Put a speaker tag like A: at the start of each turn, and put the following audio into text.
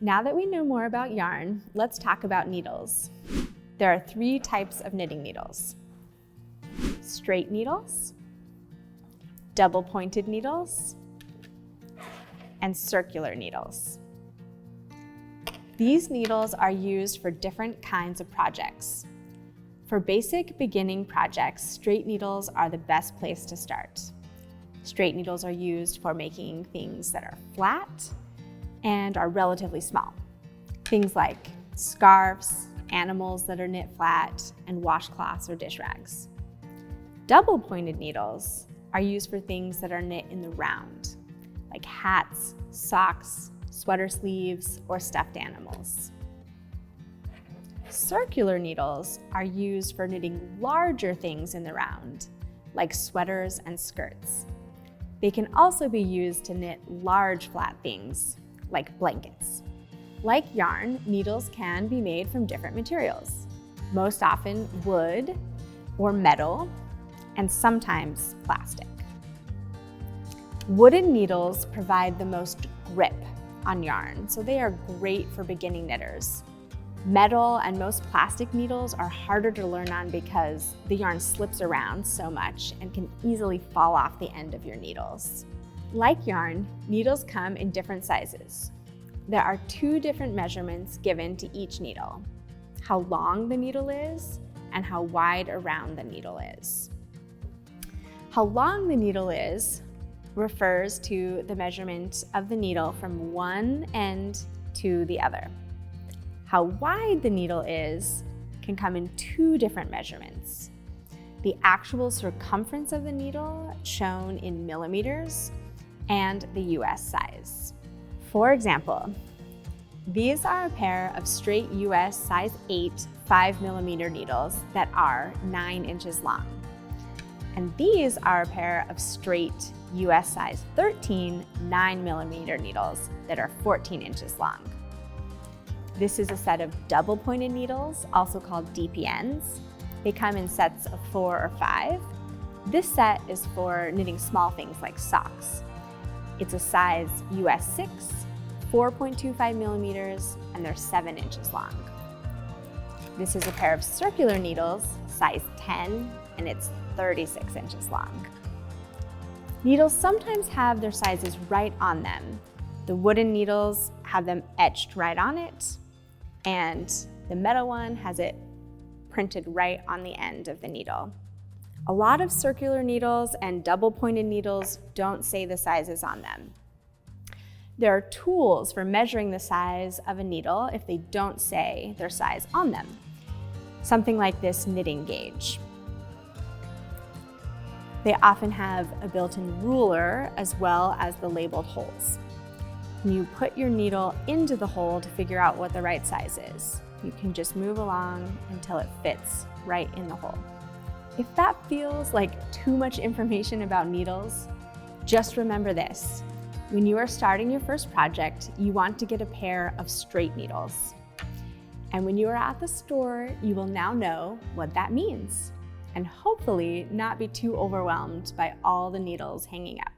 A: Now that we know more about yarn, let's talk about needles. There are 3 types of knitting needles: straight needles, double-pointed needles, and circular needles. These needles are used for different kinds of projects. For basic beginning projects, straight needles are the best place to start. Straight needles are used for making things that are flat and are relatively small. Things like scarves, animals that are knit flat, and washcloths or dish rags. Double-pointed needles are used for things that are knit in the round, like hats, socks, sweater sleeves, or stuffed animals. Circular needles are used for knitting larger things in the round, like sweaters and skirts. They can also be used to knit large flat things, like blankets. Like yarn, needles can be made from different materials, most often wood or metal, and sometimes plastic. Wooden needles provide the most grip on yarn, so they are great for beginning knitters. Metal and most plastic needles are harder to learn on because the yarn slips around so much and can easily fall off the end of your needles. Like yarn, needles come in different sizes. There are 2 different measurements given to each needle: how long the needle is and how wide around the needle is. How long the needle is refers to the measurement of the needle from one end to the other. How wide the needle is can come in 2 different measurements: the actual circumference of the needle, shown in millimeters, and the US size. For example, these are a pair of straight US size 8 5mm needles that are 9 inches long. And these are a pair of straight US size 13 9mm needles that are 14 inches long. This is a set of double-pointed needles, also called DPNs. They come in sets of 4 or 5. This set is for knitting small things like socks. It's a size US 6, 4.25 millimeters, and they're 7 inches long. This is a pair of circular needles, size 10, and it's 36 inches long. Needles sometimes have their sizes right on them. The wooden needles have them etched right on it, and the metal one has it printed right on the end of the needle. A lot of circular needles and double-pointed needles don't say the sizes on them. There are tools for measuring the size of a needle if they don't say their size on them. Something like this knitting gauge. They often have a built-in ruler as well as the labeled holes. You put your needle into the hole to figure out what the right size is. You can just move along until it fits right in the hole. If that feels like too much information about needles, just remember this. When you are starting your first project, you want to get a pair of straight needles. And when you are at the store, you will now know what that means, and hopefully not be too overwhelmed by all the needles hanging up.